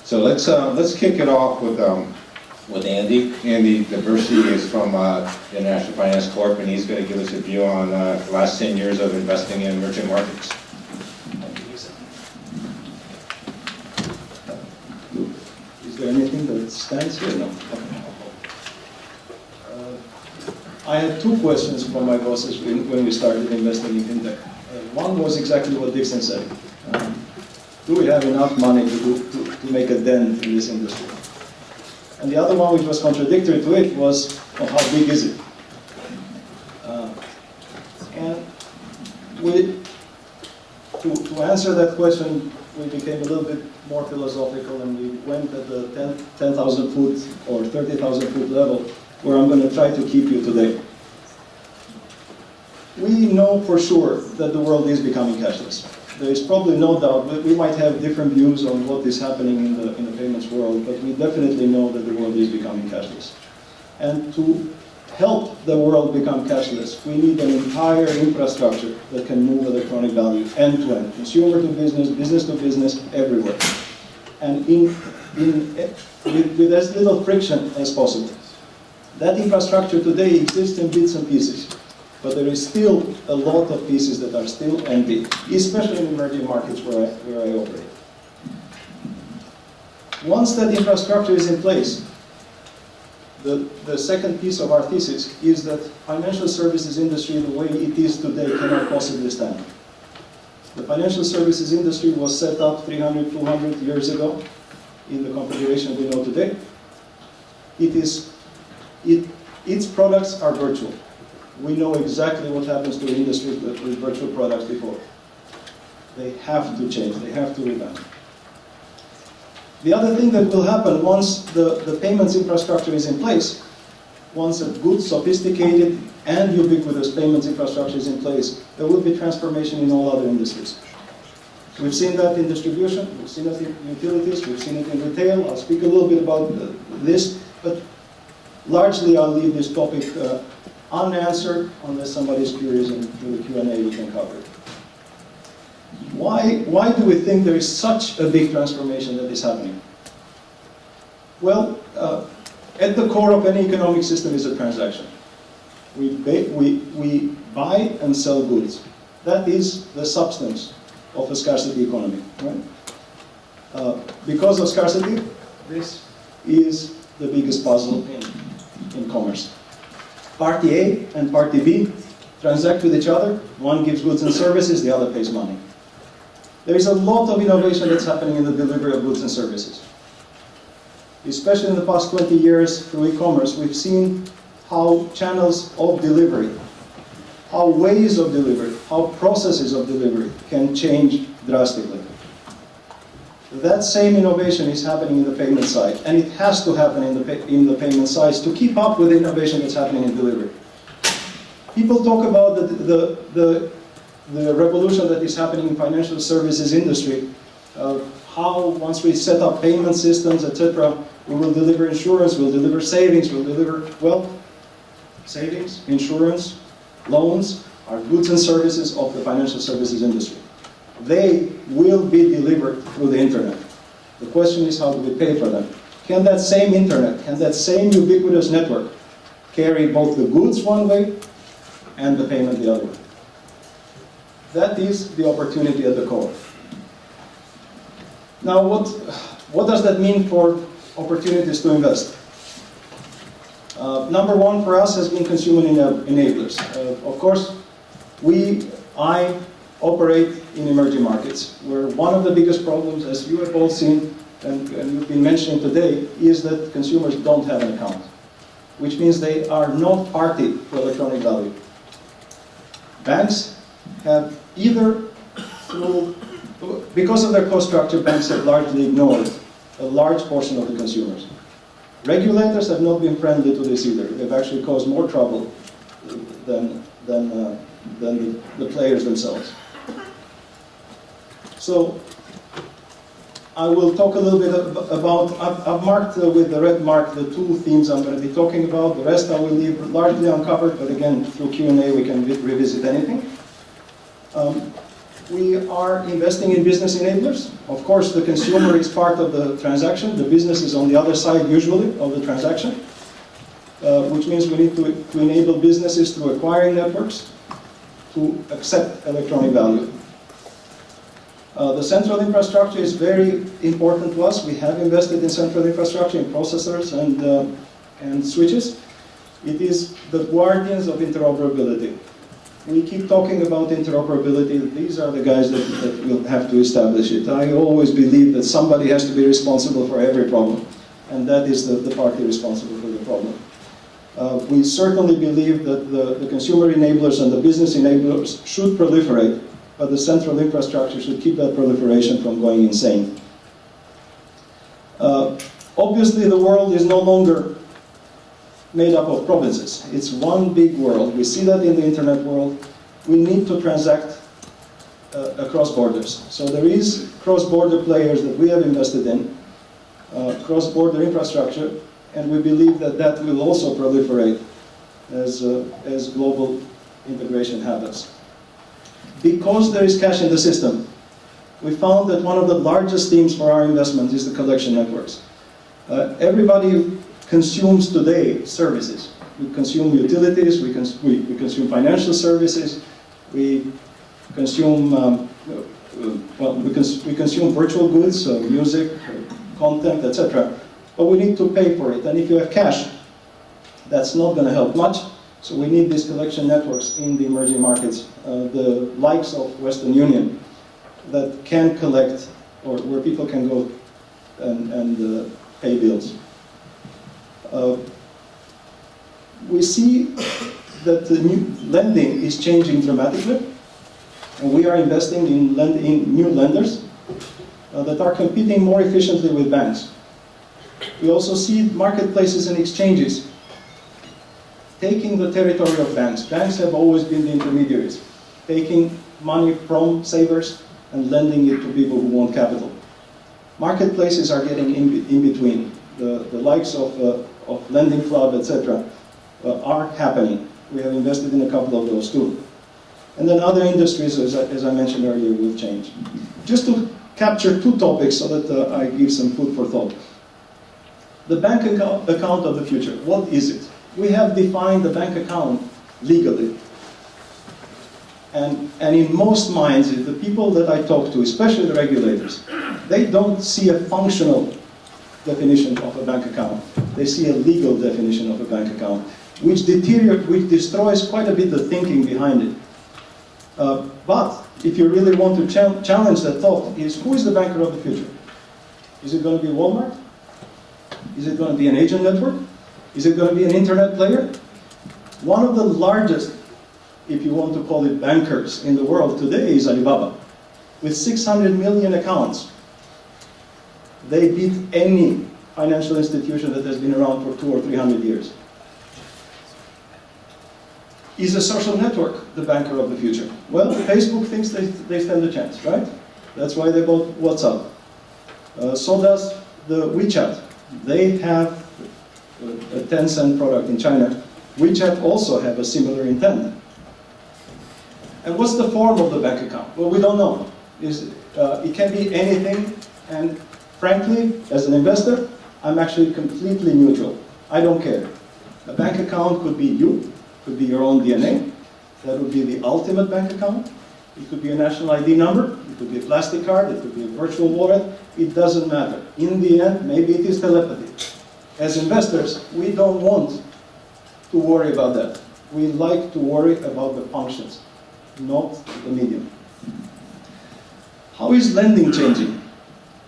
So let's kick it off with Andy. Andy Diversity is from International Finance Corp, and he's going to give us a view on the last 10 years of investing in emerging markets. Is there anything that stands here? No. Okay. I had two questions from my bosses when we started investing in fintech. One was exactly what Dixon said. Do we have enough money to make a dent in this industry? And the other one, which was contradictory to it, was, well, how big is it? To answer that question, we became a little bit more philosophical, and we went at the 10,000 foot or 30,000 foot level, where I'm going to try to keep you today. We know for sure that the world is becoming cashless. There is probably no doubt, but we might have different views on what is happening in the payments world, but we definitely know that the world is becoming cashless. And to help the world become cashless, we need an entire infrastructure that can move electronic value end-to-end, consumer to business to business, everywhere. And with as little friction as possible. That infrastructure today exists in bits and pieces. But there is still a lot of pieces that are still empty, especially in emerging markets where I operate. Once that infrastructure is in place, the second piece of our thesis is that financial services industry, the way it is today, cannot possibly stand. The financial services industry was set up 300, 200 years ago in the configuration we know today. Its products are virtual. We know exactly what happens to the industry with virtual products before. They have to change, they have to revamp. The other thing that will happen once the payments infrastructure is in place, once a good, sophisticated, and ubiquitous payments infrastructure is in place, there will be transformation in all other industries. We've seen that in distribution, we've seen it in utilities, we've seen it in retail. I'll speak a little bit about this, but largely I'll leave this topic unanswered unless somebody is curious, and through the Q&A we can cover it. Why do we think there is such a big transformation that is happening? Well, at the core of any economic system is a transaction. We buy and sell goods. That is the substance of a scarcity economy. Right? Because of scarcity, this is the biggest puzzle in commerce. Party A and Party B transact with each other. One gives goods and services, the other pays money. There is a lot of innovation that's happening in the delivery of goods and services. Especially in the past 20 years through e-commerce, we've seen how channels of delivery, how ways of delivery, how processes of delivery can change drastically. That same innovation is happening in the payment side, and it has to happen in the payment side to keep up with the innovation that's happening in delivery. People talk about the revolution that is happening in financial services industry, how once we set up payment systems, etc., we will deliver insurance, we'll deliver savings, we'll deliver, well, savings, insurance, loans are goods and services of the financial services industry. They will be delivered through the internet. The question is, how do we pay for them? Can that same internet, can that same ubiquitous network carry both the goods one way and the payment the other way? That is the opportunity at the core. Now, what does that mean for opportunities to invest? Number one for us has been consumer enablers. Of course, I operate in emerging markets, where one of the biggest problems, as you have all seen and you've been mentioning today, is that consumers don't have an account, which means they are not party to electronic value. Banks have either because of their cost structure, banks have largely ignored a large portion of the consumers. Regulators have not been friendly to this either. They've actually caused more trouble than the players themselves. So I will talk a little bit about, I've marked with the red mark the two themes I'm going to be talking about. The rest I will leave largely uncovered, but again, through Q&A we can revisit anything. We are investing in business enablers. Of course, the consumer is part of the transaction. The business is on the other side, usually, of the transaction, which means we need to enable businesses through acquiring networks to accept electronic value. The central infrastructure is very important to us. We have invested in central infrastructure, in processors and switches. It is the guardians of interoperability. We keep talking about interoperability. These are the guys that will have to establish it. I always believe that somebody has to be responsible for every problem, and that is the party responsible for the problem. We certainly believe that the consumer enablers and the business enablers should proliferate, but the central infrastructure should keep that proliferation from going insane. Obviously, the world is no longer made up of provinces. It's one big world. We see that in the internet world. We need to transact across borders. So there is cross-border players that we have invested in, cross-border infrastructure, and we believe that that will also proliferate as global integration happens. Because there is cash in the system, we found that one of the largest themes for our investment is the collection networks. Everybody consumes today services. We consume utilities, we consume financial services, we consume we consume virtual goods, music, content, etc. But we need to pay for it, and if you have cash, that's not going to help much. So we need these collection networks in the emerging markets, the likes of Western Union, that can collect, or where people can go and pay bills. We see that the new lending is changing dramatically, and we are investing in new lenders that are competing more efficiently with banks. We also see marketplaces and exchanges taking the territory of banks. Banks have always been the intermediaries, taking money from savers and lending it to people who want capital. Marketplaces are getting in between. The likes of Lending Club, etc., are happening. We have invested in a couple of those too. And then other industries, as I mentioned earlier, will change. Just to capture two topics so that I give some food for thought. The bank account of the future, what is it? We have defined the bank account legally. And in most minds, the people that I talk to, especially the regulators, they don't see a functional definition of a bank account. They see a legal definition of a bank account, which destroys quite a bit of thinking behind it. But if you really want to challenge that thought, who is the banker of the future? Is it going to be Walmart? Is it going to be an agent network? Is it going to be an internet player? One of the largest, if you want to call it bankers in the world today, is Alibaba, with 600 million accounts. They beat any financial institution that has been around for 200 or 300 years. Is a social network the banker of the future? Well, Facebook thinks they stand a chance, right? That's why they bought WhatsApp. So does the WeChat. They have a Tencent product in China. WeChat also have a similar intent. And what's the form of the bank account? Well, we don't know. It can be anything, and frankly, as an investor, I'm actually completely neutral. I don't care. A bank account could be you, could be your own DNA. That would be the ultimate bank account. It could be a national ID number, it could be a plastic card, it could be a virtual wallet. It doesn't matter. In the end, maybe it is telepathy. As investors, we don't want to worry about that. We like to worry about the functions, not the medium. How is lending changing?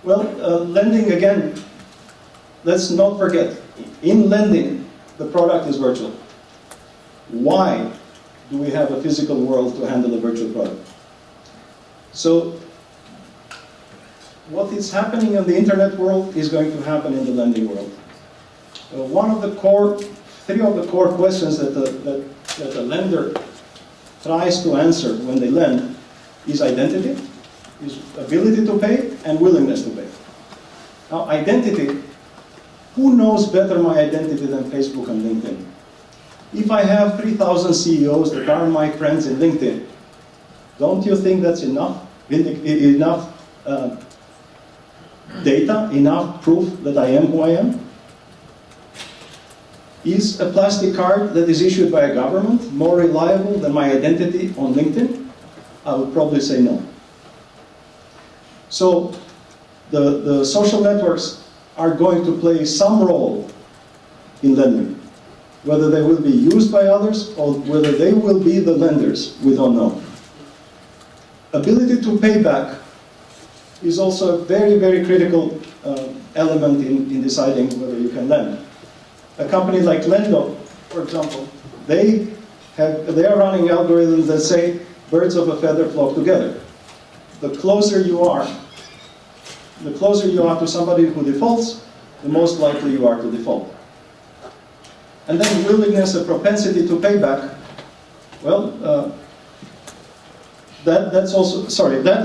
Well, lending, again, let's not forget, in lending, the product is virtual. Why do we have a physical world to handle a virtual product? So, what is happening in the internet world is going to happen in the lending world. Three of the core questions that the lender tries to answer when they lend is identity, is ability to pay, and willingness to pay. Now, identity, who knows better my identity than Facebook and LinkedIn? If I have 3,000 CEOs that are my friends in LinkedIn, don't you think that's enough enough data, enough proof that I am who I am? Is a plastic card that is issued by a government more reliable than my identity on LinkedIn? I would probably say no. So the social networks are going to play some role in lending. Whether they will be used by others or whether they will be the lenders, we don't know. Ability to pay back is also a very, very critical element in deciding whether you can lend. A company like Lendo, for example, they are running algorithms that say birds of a feather flock together. The closer you are to somebody who defaults, the most likely you are to default. And then willingness and propensity to pay back, well, that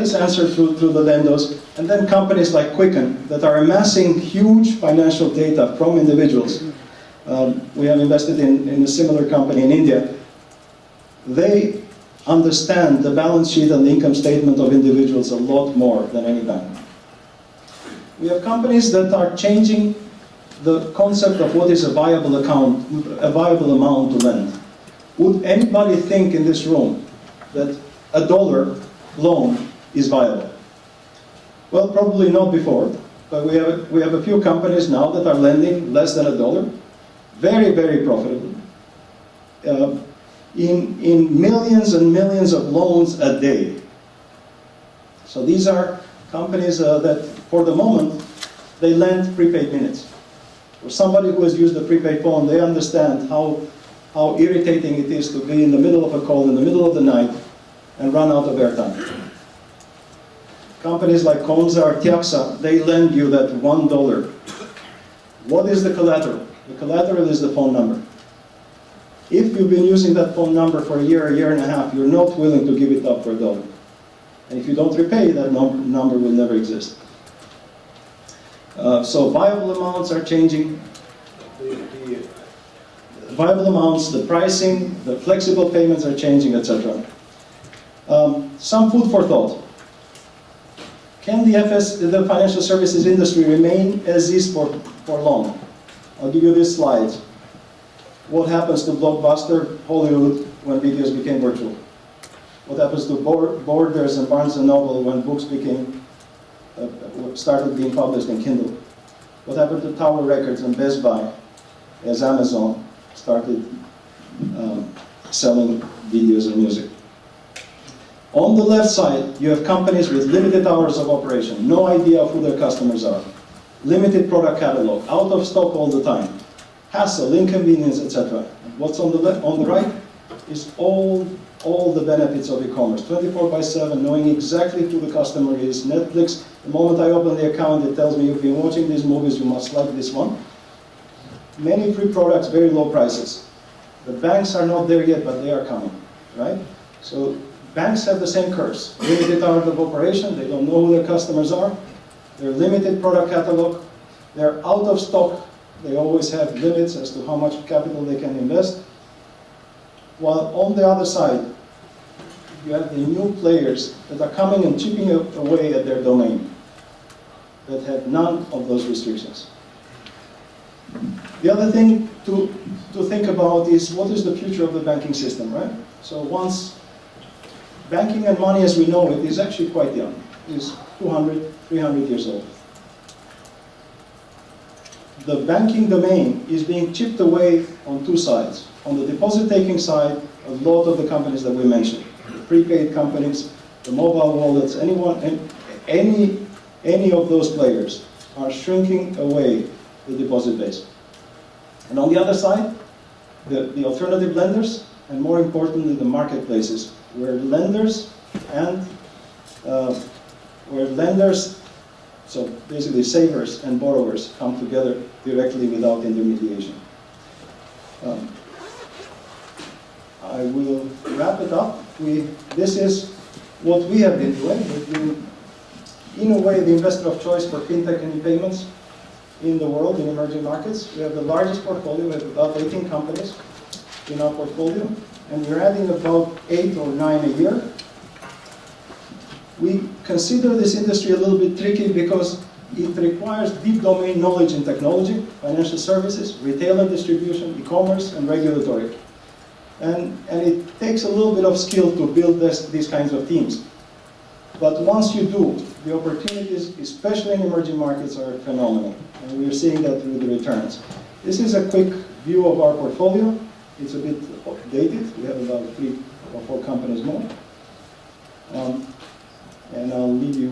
is answered through the Lendos. And then companies like Quicken that are amassing huge financial data from individuals. We have invested in a similar company in India. They understand the balance sheet and the income statement of individuals a lot more than any bank. We have companies that are changing the concept of what is a viable amount to lend. Would anybody think in this room that a dollar loan is viable? Well, probably not before, but we have a few companies now that are lending less than a dollar, very, very profitably, in millions and millions of loans a day. So these are companies that, for the moment, they lend prepaid minutes. For somebody who has used a prepaid phone, they understand how irritating it is to be in the middle of a call, in the middle of the night, and run out of airtime. Companies like Konza or Tiaxa, they lend you that $1. What is the collateral? The collateral is the phone number. If you've been using that phone number for a year and a half, you're not willing to give it up for $1. And if you don't repay, that number will never exist. So viable amounts are changing. The viable amounts, the pricing, the flexible payments are changing, etc. Some food for thought. Can the financial services industry remain as is for long? I'll give you this slide. What happens to Blockbuster, Hollywood, when videos became virtual? What happens to Borders and Barnes & Noble when books started being published in Kindle? What happened to Tower Records and Best Buy as Amazon started selling videos and music? On the left side, you have companies with limited hours of operation, no idea of who their customers are, limited product catalog, out of stock all the time, hassle, inconvenience, etc. What's on the right is all the benefits of e-commerce, 24/7, knowing exactly who the customer is. Netflix, the moment I open the account, it tells me you've been watching these movies, you must like this one. Many free products, very low prices. The banks are not there yet, but they are coming, right? So banks have the same curse. Limited hours of operation, they don't know who their customers are. They're limited product catalog. They're out of stock. They always have limits as to how much capital they can invest. While on the other side, you have the new players that are coming and chipping away at their domain, that have none of those restrictions. The other thing to think about is what is the future of the banking system, right? So once banking and money as we know it is actually quite young. It's 200, 300 years old. The banking domain is being chipped away on two sides. On the deposit-taking side, a lot of the companies that we mentioned, the prepaid companies, the mobile wallets, any of those players are shrinking away the deposit base. And on the other side, the alternative lenders, and more importantly, the marketplaces, where lenders, so basically savers and borrowers, come together directly without intermediation. I will wrap it up. This is what we have been doing. We've been, in a way, the investor of choice for fintech and payments in the world, in emerging markets. We have the largest portfolio. We have about 18 companies in our portfolio, and we're adding about 8 or 9 a year. We consider this industry a little bit tricky because it requires deep domain knowledge in technology, financial services, retail and distribution, e-commerce, and regulatory. And it takes a little bit of skill to build these kinds of teams. But once you do, the opportunities, especially in emerging markets, are phenomenal. And we are seeing that through the returns. This is a quick view of our portfolio. It's a bit dated. We have about 3 or 4 companies more. And I'll leave you